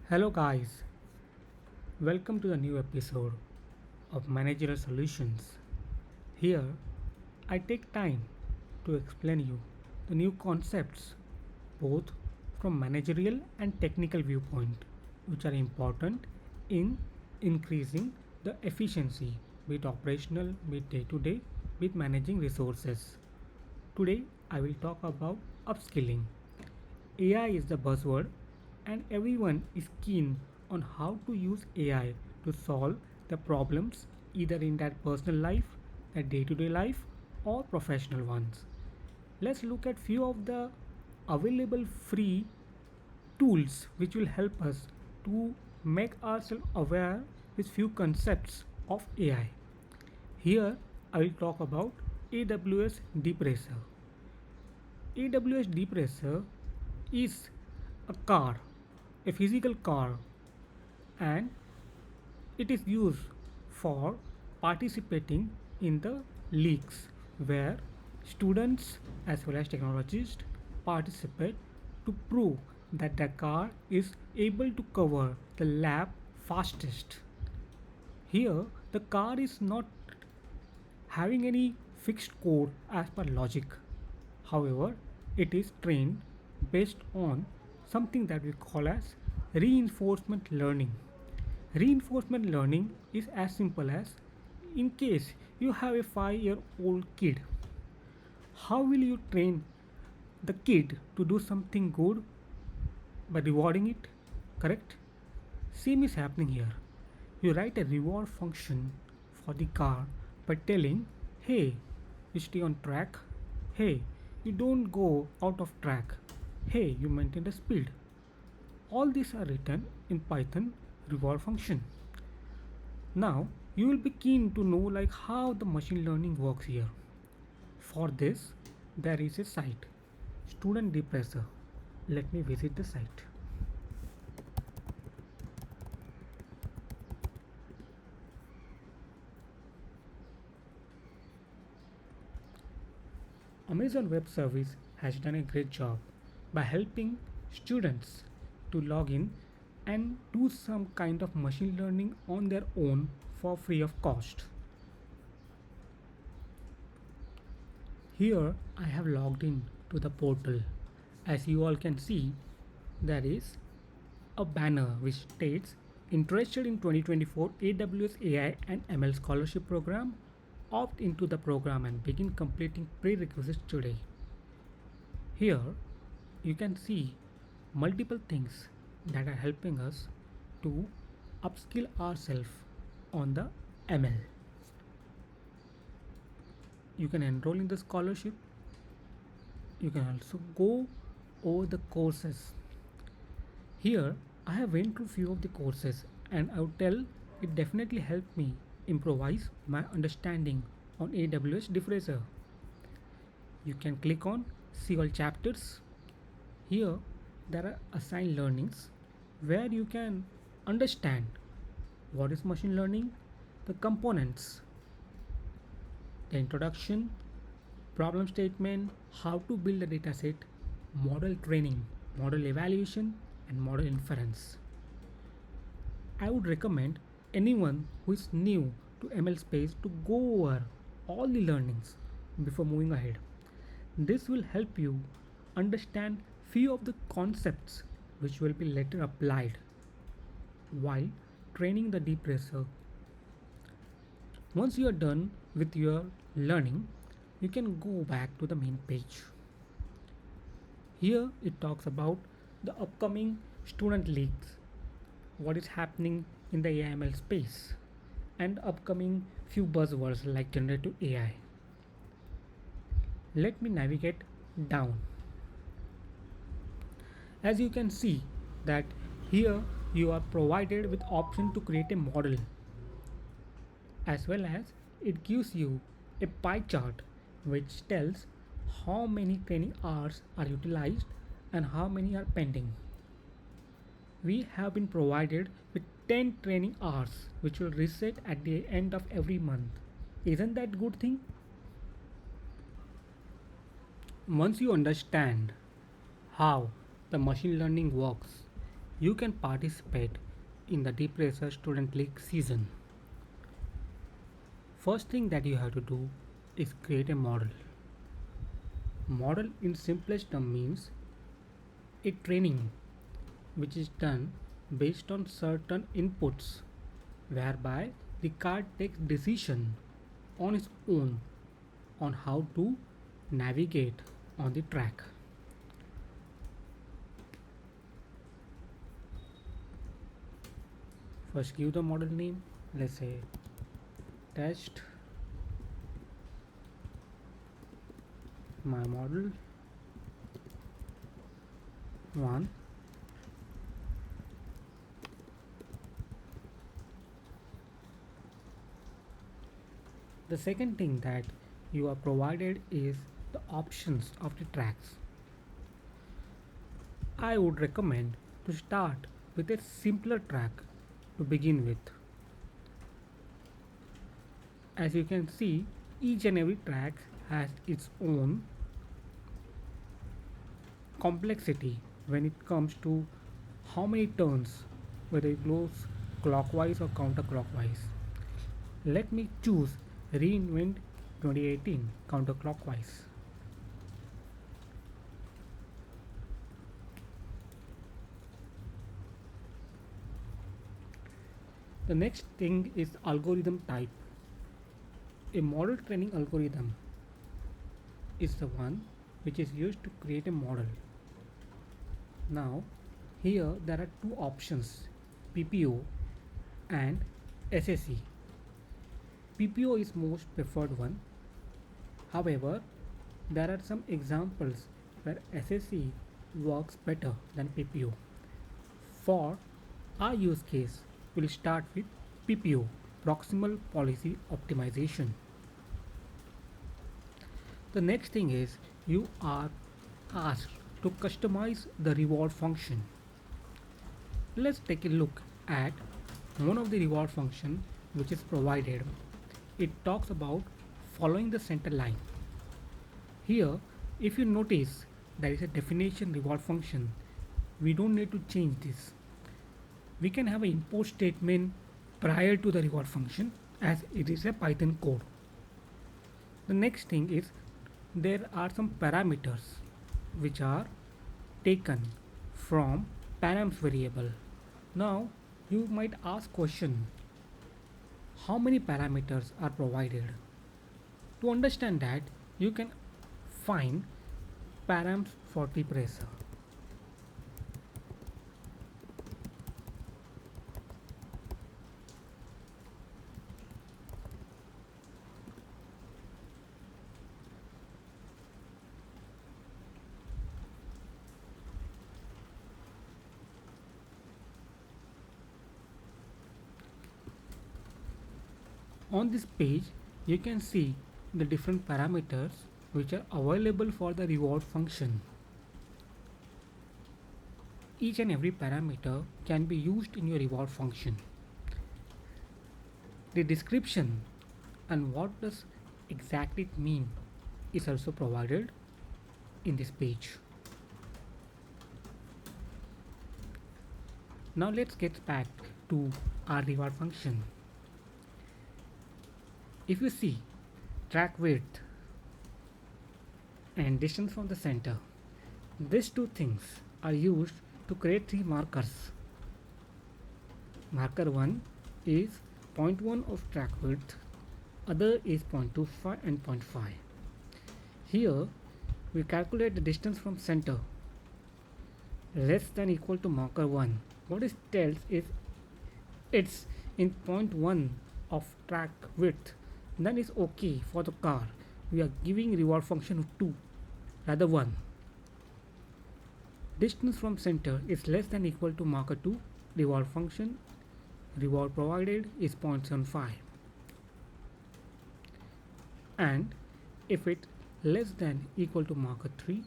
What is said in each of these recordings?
Hello, guys. Welcome to the new episode of Managerial Solutions. Here, I take time to explain you the new concepts both from managerial and technical viewpoint which are important in increasing the efficiency be it operational, be it day to day, be it managing resources. Today, I will talk about upskilling. AI is the buzzword, and everyone is keen on how to use AI to solve the problems either in their personal life, their day to day life, or professional ones. Let's look at few of the available free tools which will help us to make ourselves aware with few concepts of AI. Here I will talk about AWS Deepracer. AWS Deepracer is a car, a physical car, and it is used for participating in the leagues where students as well as technologists participate to prove that the car is able to cover the lap fastest. Here, the car is not having any fixed code as per logic. However, it is trained based on something that we call as reinforcement learning. Reinforcement learning is as simple as in case you have a 5-year-old kid, how will you train the kid to do something good by rewarding it? Correct? Same is happening here. You write a reward function for the car by telling, hey, you stay on track, hey, you don't go out of track, hey, you maintain the speed. All these are written in Python reward function. Now you will be keen to know like how the machine learning works here. For this there is a site, Student Deepracer. Let me visit the site. Amazon Web Service has done a great job by helping students to log in and do some kind of machine learning on their own for free of cost. Here I have logged in to the portal. As you all can see, there is a banner which states interested in 2024 AWS AI and ML scholarship program. Opt into the program and begin completing prerequisites today. Here you can see multiple things that are helping us to upskill ourselves on the ML. You can enroll in the scholarship. You can also go over the courses. Here I have went through few of the courses and I would tell it definitely helped me improvise my understanding on AWS Deepracer. You can click on see all chapters. Here there are assigned learnings where you can understand what is machine learning, the components, the introduction, problem statement, how to build a dataset, model training, model evaluation, and model inference. I would recommend anyone who is new to ML space to go over all the learnings before moving ahead. This will help you understand few of the concepts which will be later applied while training the deepracer. Once you are done with your learning, you can go back to the main page. Here it talks about the upcoming student leagues, what is happening in the AML space, and upcoming few buzzwords like generative AI. Let me navigate down. As you can see that here you are provided with option to create a model, as well as it gives you a pie chart which tells how many training hours are utilized and how many are pending. We have been provided with 10 training hours which will reset at the end of every month. Isn't that good thing? Once you understand how the machine learning works, You can participate in the Deepracer Student League season. First thing that you have to do is create a model. Model in simplest term means a training which is done based on certain inputs whereby the car takes decision on its own on how to navigate on the track. First give the model name, let's say test my model 1. The second thing that you are provided is the options of the tracks. I would recommend to start with a simpler track to begin with. As you can see, each and every track has its own complexity when it comes to how many turns, whether it goes clockwise or counterclockwise. Let me choose reinvent 2018 counterclockwise. The next thing is algorithm type. A model training algorithm is the one which is used to create a model. Now here there are two options, PPO and SSE. PPO is most preferred one. However, there are some examples where SSE works better than PPO. For our use case, we'll start with PPO, Proximal Policy Optimization. The next thing is you are asked to customize the reward function. Let's take a look at one of the reward function which is provided. It talks about following the center line. Here, if you notice, there is a definition reward function. We don't need to change this. We can have an import statement prior to the reward function as it is a Python code. The next thing is there are some parameters which are taken from params variable. Now you might ask question, how many parameters are provided? To understand that, you can find params for Deepracer. On this page, you can see the different parameters which are available for the reward function. Each and every parameter can be used in your reward function. The description and what does exactly it mean is also provided in this page. Now let's get back to our reward function. If you see track width and distance from the center, these two things are used to create three markers. Marker 1 is 0.1 of track width, other is 0.25 and 0.5. Here we calculate the distance from center less than equal to marker 1. What it tells is it's in 0.1 of track width, then it's okay for the car. We are giving reward function of 2 rather 1. Distance from center is less than equal to marker 2, reward function reward provided is 0.75, and if it less than equal to marker 3,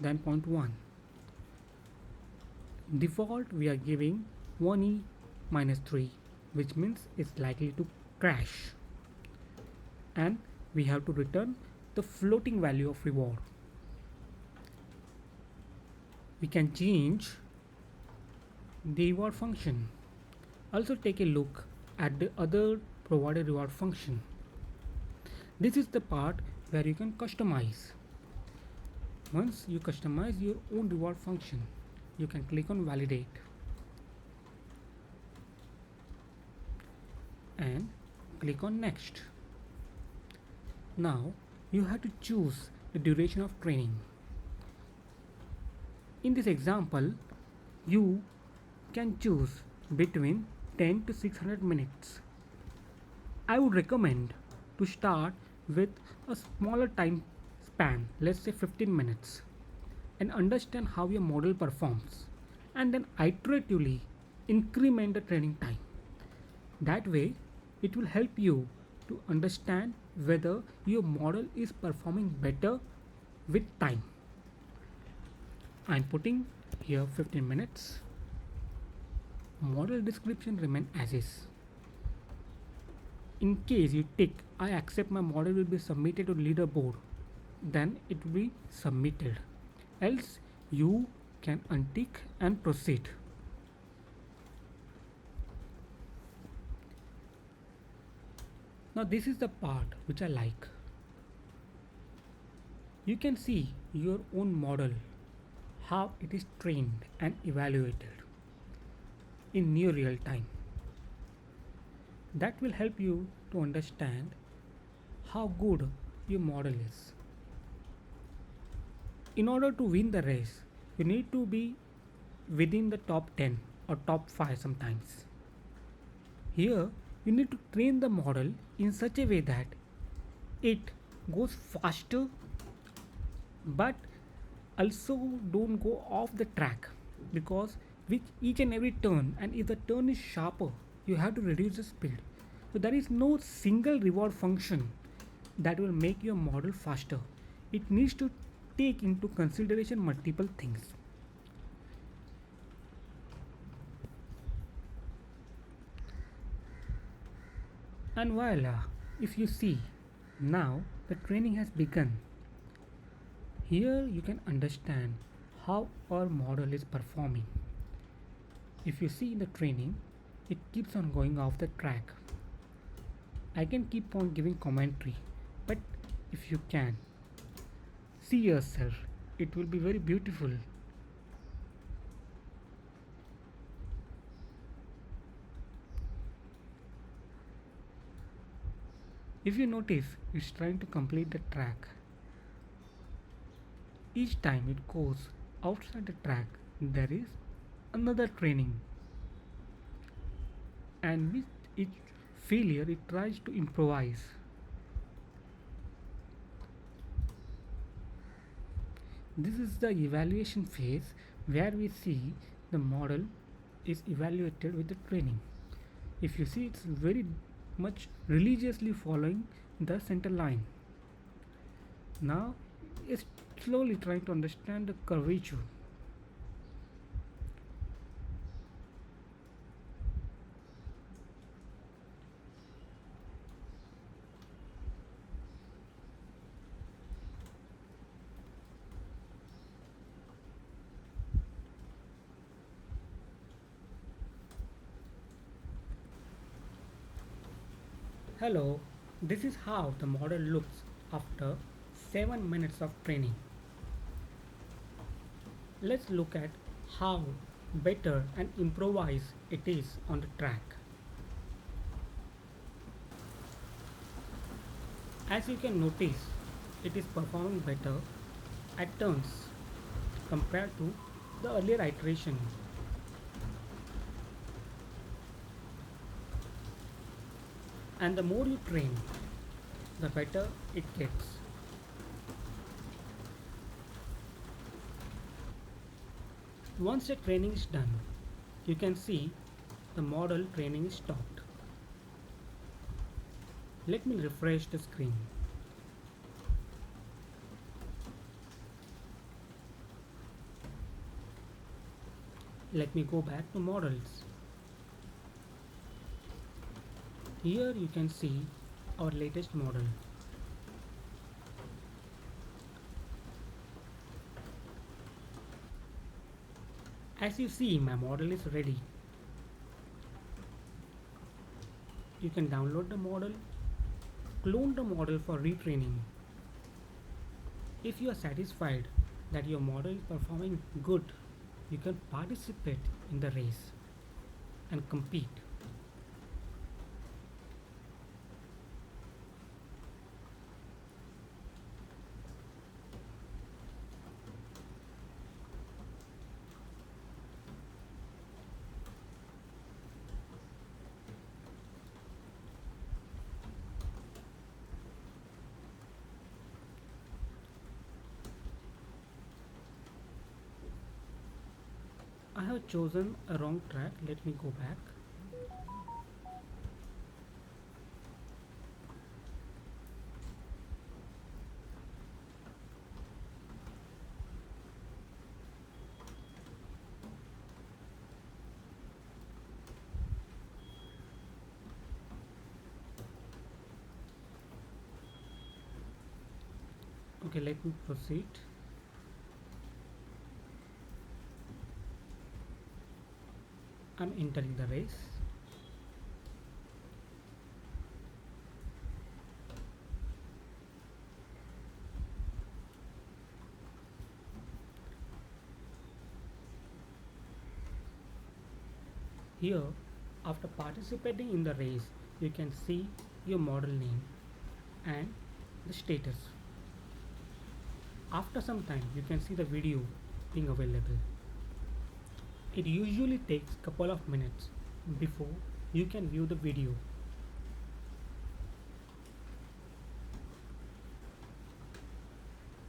then 0.1. Default we are giving 1e minus 3, which means it's likely to crash, and we have to return the floating value of reward. We can change the reward function. Also take a look at the other provided reward function. This is the part where you can customize. Once you customize your own reward function, you can click on validate and click on next. Now you have to choose the duration of training. In this example, you can choose between 10 to 600 minutes. I would recommend to start with a smaller time span, let's say 15 minutes, and understand how your model performs, and then iteratively increment the training time. That way, it will help you to understand whether your model is performing better with time. I'm putting here 15 minutes. Model description remain as is. In case you tick I accept my model will be submitted to leaderboard, then it will be submitted. Else you can untick and proceed. Now this is the part which I like. You can see your own model, how it is trained and evaluated in near real time. That will help you to understand how good your model is. In order to win the race, you need to be within the top 10 or top 5 sometimes. Here, you need to train the model in such a way that it goes faster but also don't go off the track, because with each and every turn, and if the turn is sharper, you have to reduce the speed. So there is no single reward function that will make your model faster. It needs to take into consideration multiple things. And voila, if you see, now the training has begun. Here you can understand how our model is performing. If you see in the training, it keeps on going off the track. I can keep on giving commentary, but if you can see yourself, it will be very beautiful. If you notice, it's trying to complete the track. Each time it goes outside the track, there is another training, and with each failure, it tries to improvise. This is the evaluation phase where we see the model is evaluated with the training. If you see, it's very much religiously following the center line. Now it's slowly trying to understand the curvature. Hello, this is how the model looks after 7 minutes of training. Let's look at how better and improvise it is on the track. As you can notice, it is performing better at turns compared to the earlier iteration. And the more you train, the better it gets. Once the training is done, you can see the model training is stopped. Let me refresh the screen. Let me go back to models. Here you can see our latest model. As you see, my model is ready. You can download the model, clone the model for retraining. If you are satisfied that your model is performing good, you can participate in the race and compete. I have chosen a wrong track. Let me go back. Okay, let me proceed. I'm entering the race. Here, after participating in the race, you can see your model name and the status. After some time, you can see the video being available. It usually takes a couple of minutes before you can view the video.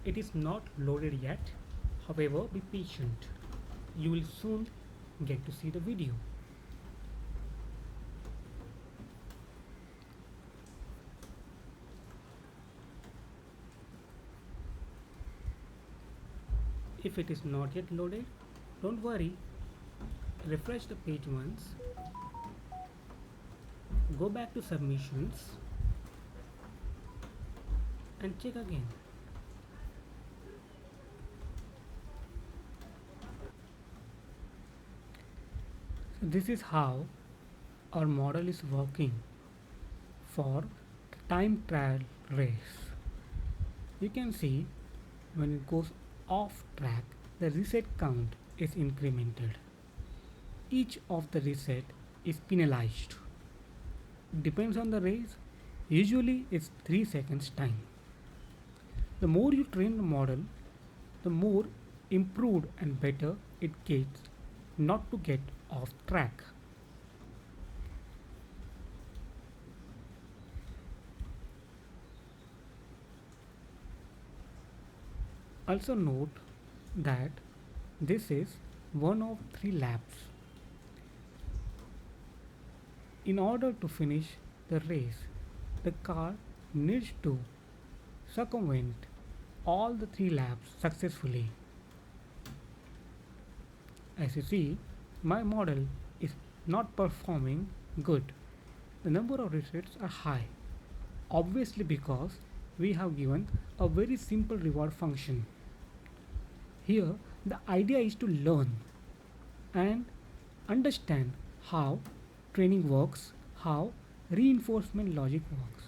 It is not loaded yet, however, be patient. You will soon get to see the video. If it is not yet loaded, don't worry. Refresh the page once. Go back to submissions and check again. So this is how our model is working for the time trial race. You can see when it goes off track, the reset count is incremented. Each of the reset is penalized. Depends on the race. Usually it's 3 seconds time. The more you train the model, the more improved and better it gets not to get off track. Also note that this is one of 3 laps. In order to finish the race, the car needs to circumvent all the 3 laps successfully. As you see, my model is not performing good. The number of resets are high, obviously because we have given a very simple reward function. Here, the idea is to learn and understand how training works, how reinforcement logic works.